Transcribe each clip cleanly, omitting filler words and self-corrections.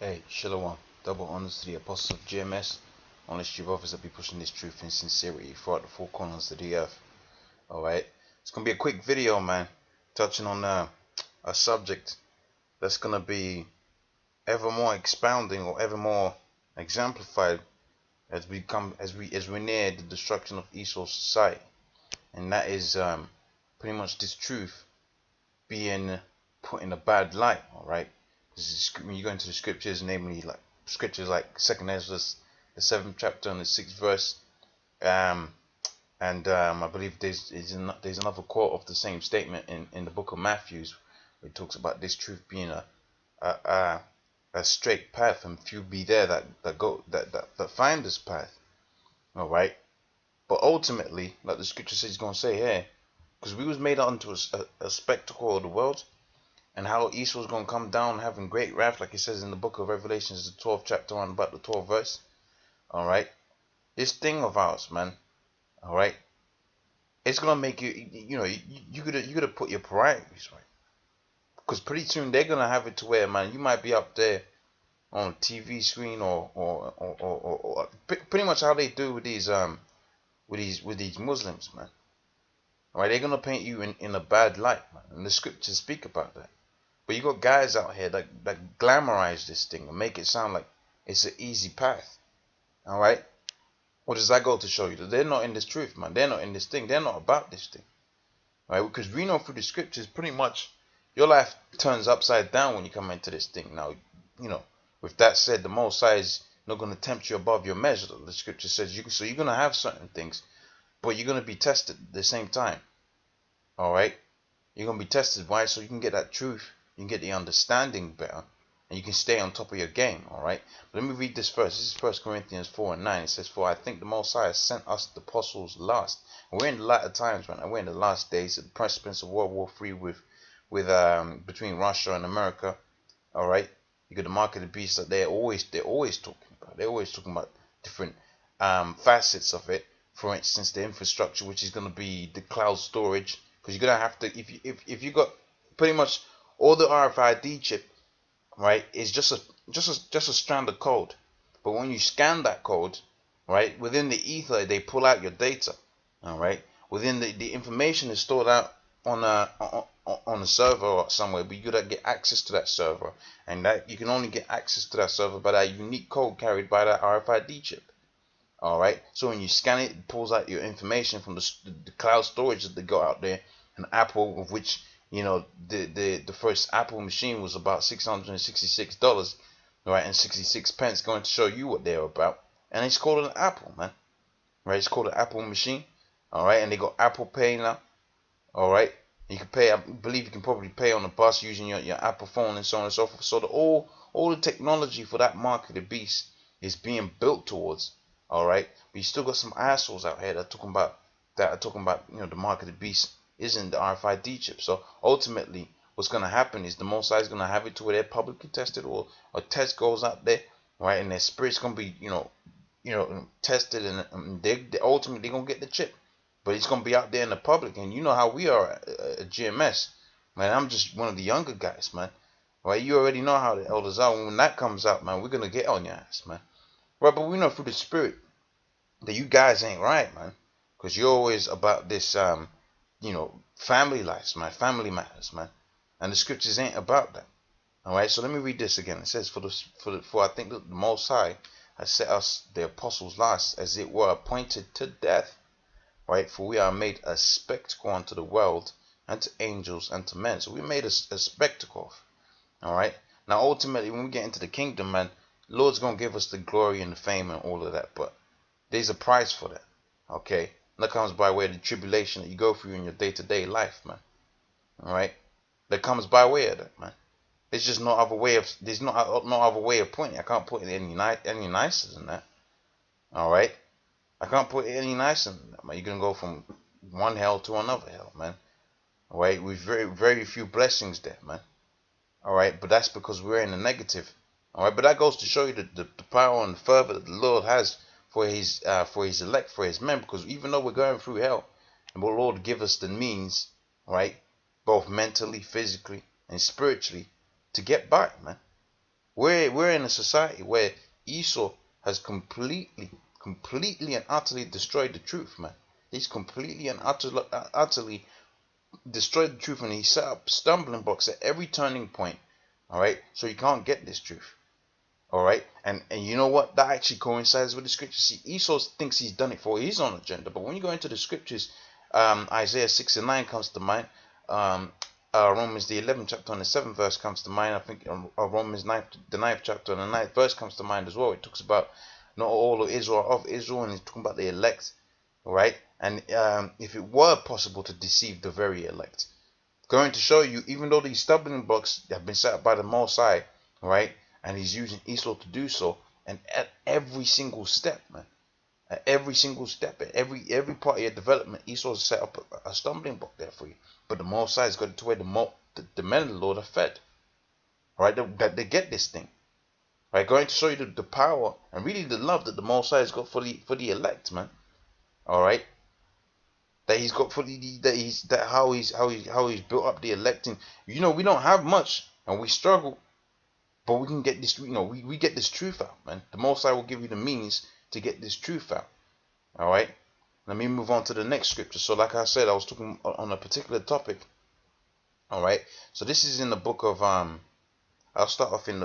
Hey, Shalom. Double honors to the apostles of GMS. Honest Jew brothers that be pushing this truth in sincerity throughout the four corners of the earth. Alright? It's going to be a quick video, man, touching on a subject that's going to be ever more expounding or ever more exemplified as we near the destruction of Esau's society. And that is pretty much this truth being put in a bad light, alright? When you go into the scriptures, namely like scriptures like Second Ezra, the 7th chapter and the 6th verse, um, and I believe there's another quote of the same statement in the book of Matthew, where it talks about this truth being a, a, a straight path, and few be there that find this path. All right, but ultimately, like the scripture says, it's gonna say here, because we was made unto a spectacle of the world, and how Esau's going to come down having great wrath, like it says in the book of Revelations, the 12th chapter, on about the 12th verse. Alright, this thing of ours, man, alright, it's going to make you gotta put your priorities right, because pretty soon they're going to have it to where, man, you might be up there on a TV screen or pretty much how they do with these Muslims, man. Alright, they're going to paint you in a bad light, man, and the scriptures speak about that. But you got guys out here that glamorize this thing and make it sound like it's an easy path. Alright? What does that go to show you? That they're not in this truth, man. They're not in this thing. They're not about this thing. Right? Because we know through the scriptures pretty much your life turns upside down when you come into this thing. Now, with that said, the Most High is not going to tempt you above your measure. The scripture says so you're going to have certain things, but you're going to be tested at the same time. Alright? You're going to be tested. Why? So you can get that truth. You can get the understanding better, and you can stay on top of your game. All right. But let me read this first. This is 1 Corinthians 4:9. It says, "For I think the Most High has sent us the apostles last." And we're in the latter times, right now. We're in the last days of the precipice of World War III between Russia and America. All right. You got the mark of the beast that they're always talking about. They're always talking about different facets of it. For instance, the infrastructure, which is going to be the cloud storage, because you're gonna have to if you got pretty much all the RFID chip, right, is just a strand of code. But when you scan that code, right, within the ether, they pull out your data. All right, within the information is stored out on a server or somewhere, but you gotta get access to that server, and that you can only get access to that server by that unique code carried by that RFID chip. All right, so when you scan it, it pulls out your information from the cloud storage that they got out there, and Apple, of which the first Apple machine was about $666, right, and 66 pence, going to show you what they're about. And it's called an Apple, man, right? It's called an Apple machine, all right. And they got Apple Pay now, all right. You can pay. I believe you can probably pay on the bus using your Apple phone and so on and so forth. So all the technology for that mark of the beast is being built towards, all right. But you still got some assholes out here that are talking about the mark of the beast isn't the RFID chip. So ultimately, what's going to happen is the Most High is going to have it to where they're publicly tested, or a test goes out there, right, and their spirit's going to be, tested, and they ultimately going to get the chip. But it's going to be out there in the public, and you know how we are at GMS, man. I'm just one of the younger guys, man. Right? You already know how the elders are. When that comes out, man, we're going to get on your ass, man. Right? But we know through the spirit that you guys ain't right, man, because you're always about this family lives, man, family matters, man, and the scriptures ain't about that. All right, so let me read this again. It says, "For I think that the Most High has set us the apostles last, as it were, appointed to death, right? For we are made a spectacle unto the world, and to angels, and to men." So we made a spectacle. All right. Now, ultimately, when we get into the kingdom, man, Lord's gonna give us the glory and the fame and all of that, but there's a price for that. Okay. That comes by way of the tribulation that you go through in your day-to-day life, man. All right, that comes by way of that, man. There's just no other way of no other way of pointing. I can't put it any nicer than that. All right, I can't put it any nicer than that, man. You're gonna go from one hell to another hell, man. All right, with very few blessings there, man. All right, but that's because we're in the negative. All right, but that goes to show you the power and the fervor that the Lord has for his elect, for his men. Because even though we're going through hell, and the Lord give us the means, right, both mentally, physically, and spiritually, to get by, man. We're in a society where Esau has completely and utterly destroyed the truth, man. He's completely and utterly destroyed the truth, and he set up stumbling blocks at every turning point. All right, so you can't get this truth. All right, and you know what? That actually coincides with the scriptures. See, Esau thinks he's done it for his own agenda, but when you go into the scriptures, Isaiah 6 and 9 comes to mind. Romans the 11th chapter and the 7th verse comes to mind. I think Romans the 9th chapter and the 9th verse comes to mind as well. It talks about not all of Israel, and it's talking about the elect. All right, and if it were possible to deceive the very elect, going to show you, even though these stumbling blocks have been set up by the Most High, right, and he's using Esau to do so, and at every single step, man, at every single step, at every part of your development, Esau's set up a stumbling block there for you. But the Most High has got it to where the men of the Lord are fed, right? That they get this thing, right? Going to show you the power and really the love that the Most High has got for the elect, man. All right, that he's got for how he's built up the electing. You know, we don't have much and we struggle, but we can get this. You know, we get this truth out, man. The Most High will give you the means to get this truth out. All right. Let me move on to the next scripture. So, like I said, I was talking on a particular topic. All right. So this is in the book of I'll start off in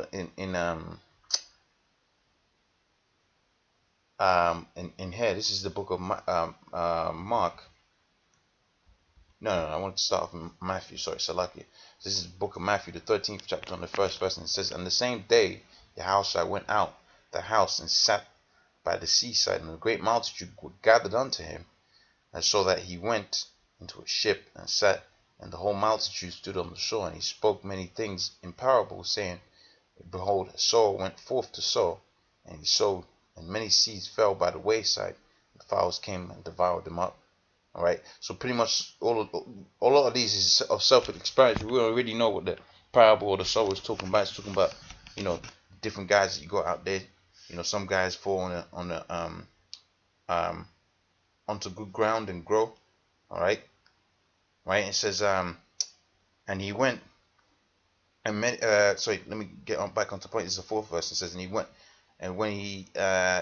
here. This is the book of Mark. No, I want to start off in Matthew. Sorry, Salakia. This is the book of Matthew, the 13th chapter, on the first verse, and it says, "And the same day, Yahushua went out the house and sat by the seaside, and a great multitude were gathered unto him, and so that he went into a ship and sat, and the whole multitude stood on the shore. And he spoke many things in parables, saying, Behold, a sower went forth to sow, and he sowed, and many seeds fell by the wayside, and the fowls came and devoured them up." All right, so pretty much a lot of these is of self-explanatory. We already know what the parable or the sower is talking about. It's talking about, you know, different guys that you got out there. You know, some guys fall onto good ground and grow. All right, right. It says and he went and many, sorry, let me get on back onto point. This is the fourth verse. It says, and he went, and when he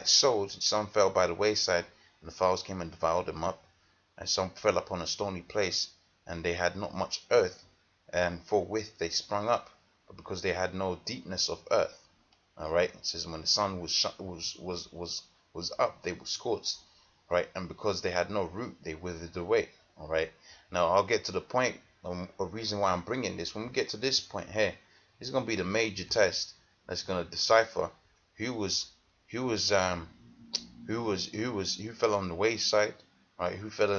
sowed, some fell by the wayside, and the fowls came and devoured them up. And some fell upon a stony place, and they had not much earth, and forthwith they sprung up, but because they had no deepness of earth. All right, it says, when the sun was up, they were scorched. Right, and because they had no root, they withered away. All right, now I'll get to the point. A reason why I'm bringing this. When we get to this point here, this is going to be the major test that's going to decipher who fell on the wayside. Right, who fell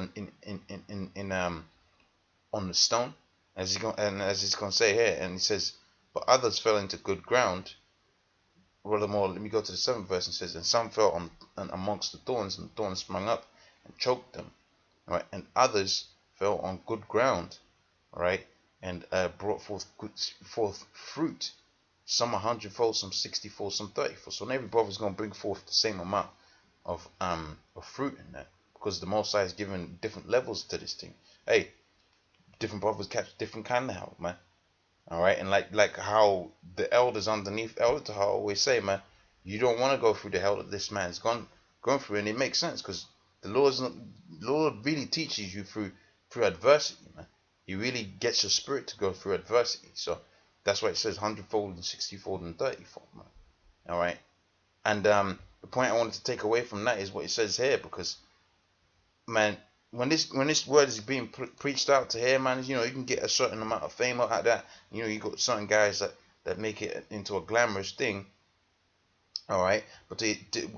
on the stone, as he's going to say here, and he says, but others fell into good ground. Furthermore, let me go to the 7th verse, and says, and some fell on amongst the thorns, and the thorns sprung up and choked them. Right, and others fell on good ground, right, and brought forth fruit, some 100-fold, some 60-fold, some 30-fold. So not every brother is going to bring forth the same amount of fruit in that. Because the Most High is giving different levels to this thing. Hey, different brothers catch different kind of help, man. All right, and like how the elders underneath Elder Tahar always say, man, you don't want to go through the hell that this man's going through, and it makes sense because the Lord really teaches you through adversity, man. He really gets your spirit to go through adversity. So that's why it says 100-fold and 60-fold and 30-fold, man. All right, and the point I wanted to take away from that is what it says here, because man, when this word is being preached out to here, man, you know, you can get a certain amount of fame out of that. You know, you got certain guys that make it into a glamorous thing. All right, but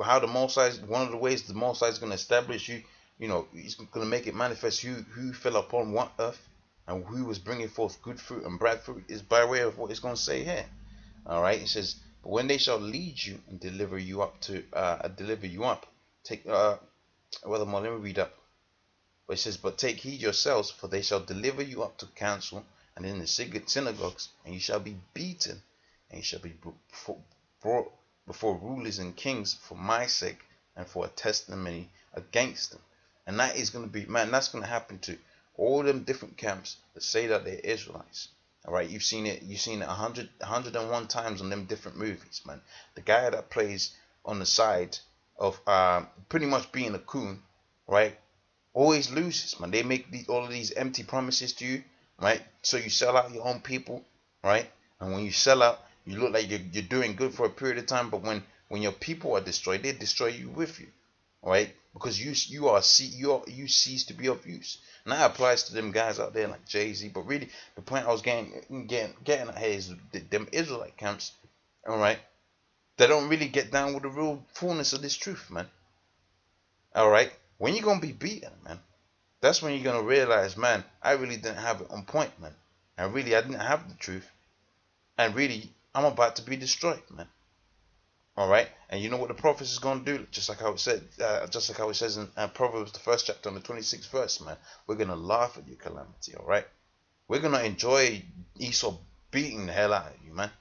how the Most High, one of the ways the Most High is going to establish you, you know, he's going to make it manifest who fell upon what earth and who was bringing forth good fruit and bad fruit is by way of what it's going to say here. All right, it says, but when they shall lead you and deliver you up, take let me read up. But it says, but take heed yourselves, for they shall deliver you up to council and in the synagogues, and you shall be beaten, and you shall be brought before rulers and kings for my sake and for a testimony against them. And that is going to be, man, that's going to happen to all them different camps that say that they're Israelites. All right, you've seen it 101 times on them different movies, man. The guy that plays on the side of pretty much being a coon, right, always loses, man. They make all of these empty promises to you, right? So you sell out your own people, right? And when you sell out, you look like you're doing good for a period of time, but when your people are destroyed, they destroy you with you, right? Because you cease to be of use. And that applies to them guys out there like Jay-Z. But really, the point I was getting at here is them Israelite camps, all right? They don't really get down with the real fullness of this truth, man. All right, when you're gonna be beaten, man, that's when you're gonna realize, man, I really didn't have it on point, man. And really, I didn't have the truth. And really, I'm about to be destroyed, man. All right, and you know what the prophet is gonna do? Just like how it said, just like how it says in Proverbs, the first chapter, on the 26th verse, man. We're gonna laugh at your calamity. All right, we're gonna enjoy Esau beating the hell out of you, man.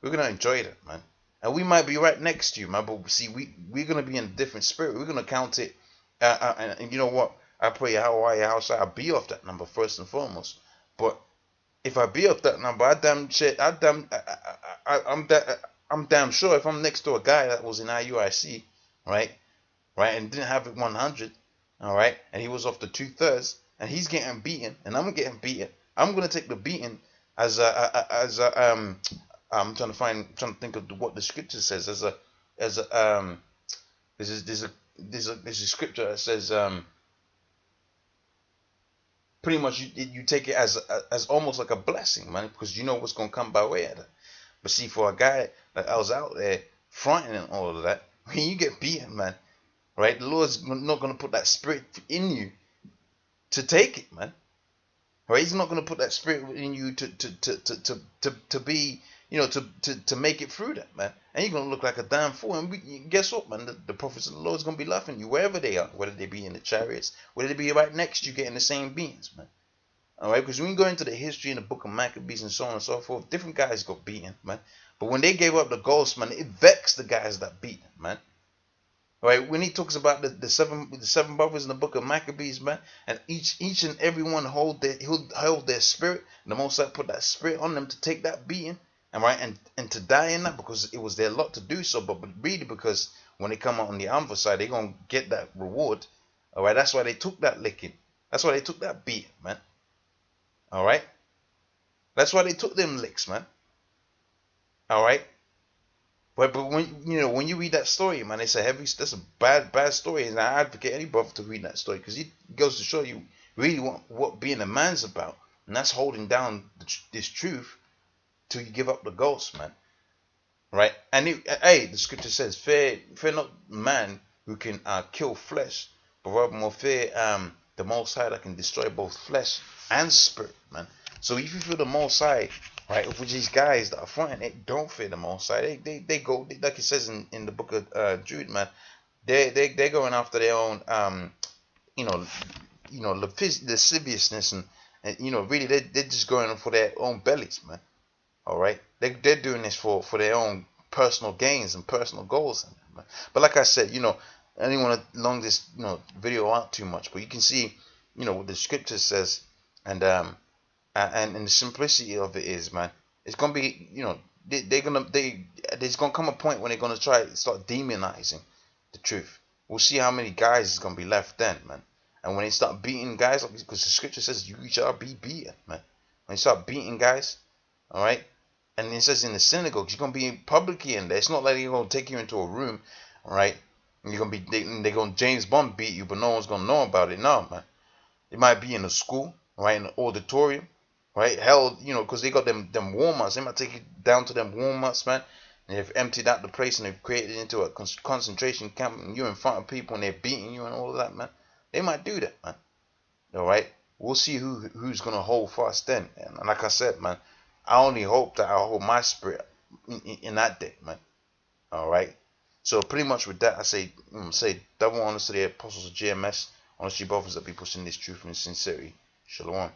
We're gonna enjoy that, man. And we might be right next to you, man. But see, we're gonna be in a different spirit. We're gonna count it. And you know what? I pray Hawaii house. I'll be off that number first and foremost. But if I be off that number, I'm damn sure if I'm next to a guy that was in IUIC, right, and didn't have it 100, all right, and he was off the 2/3, and he's getting beaten, and I'm getting beaten. I'm gonna take the beating as I'm trying to think of what the scripture says as a there's a scripture that says pretty much you take it as almost like a blessing, man, because you know what's gonna come by way of it. But see, for a guy that I was out there fronting and all of that, when you get beaten, man, right, the Lord's not gonna put that spirit in you to take it, man. Right? He's not gonna put that spirit in you to be, you know, to make it through that, man. And you're gonna look like a damn fool. And guess what, man? The prophets of the Lord is gonna be laughing at you wherever they are, whether they be in the chariots, whether they be right next to you getting the same beatings, man. All right, because when you go into the history in the book of Maccabees and so on and so forth, different guys got beaten, man. But when they gave up the ghost, man, it vexed the guys that beat them, man. All right, when he talks about the seven brothers in the book of Maccabees, man, and each and every one held their spirit, and the Most High put that spirit on them to take that beating, and right, and to die in that because it was their lot to do so, but really because when they come out on the Anva side, they're gonna get that reward. All right, that's why they took that licking. That's why they took that beating, man. All right, that's why they took them licks, man. All right. But when when you read that story, man, it's that's a bad story, and I advocate any brother to read that story because it goes to show you really what being a man's about, and that's holding down this truth till you give up the ghost, man. Right? And hey, the scripture says, "Fear not man who can kill flesh, but rather more fear the Most High that can destroy both flesh and spirit, man." So if you fear the Most High, right, with these guys that are fighting, they don't fear the Most High. They go like it says in the book of Jude, man. They're going after their own lasciviousness and really they're just going for their own bellies, man. All right, they're doing this for their own personal gains and personal goals, man. But like I said, I didn't want to long this video out too much, but you can see what the scripture says and the simplicity of it is, man, it's gonna be, there's gonna come a point when they're gonna try to start demonizing the truth. We'll see how many guys is gonna be left then, man. And when they start beating guys, because the scripture says you shall be beaten, man. When they start beating guys, all right, and it says in the synagogues, you're gonna be publicly in there. It's not like they're gonna take you into a room, all right, and you're gonna be they're gonna James Bond beat you, but no one's gonna know about it. No, man. It might be in a school, right, in an auditorium. Right, hell, because they got them Walmarts. They might take you down to them Walmarts, man. And they've emptied out the place and they've created it into a concentration camp. And you're in front of people and they're beating you and all of that, man. They might do that, man. All right, we'll see who's gonna hold fast then. And like I said, man, I only hope that I hold my spirit in that day, man. All right. So pretty much with that, I say double honors to the apostles of GMS. Honestly, brothers that be pushing this truth and sincerity. Shalom.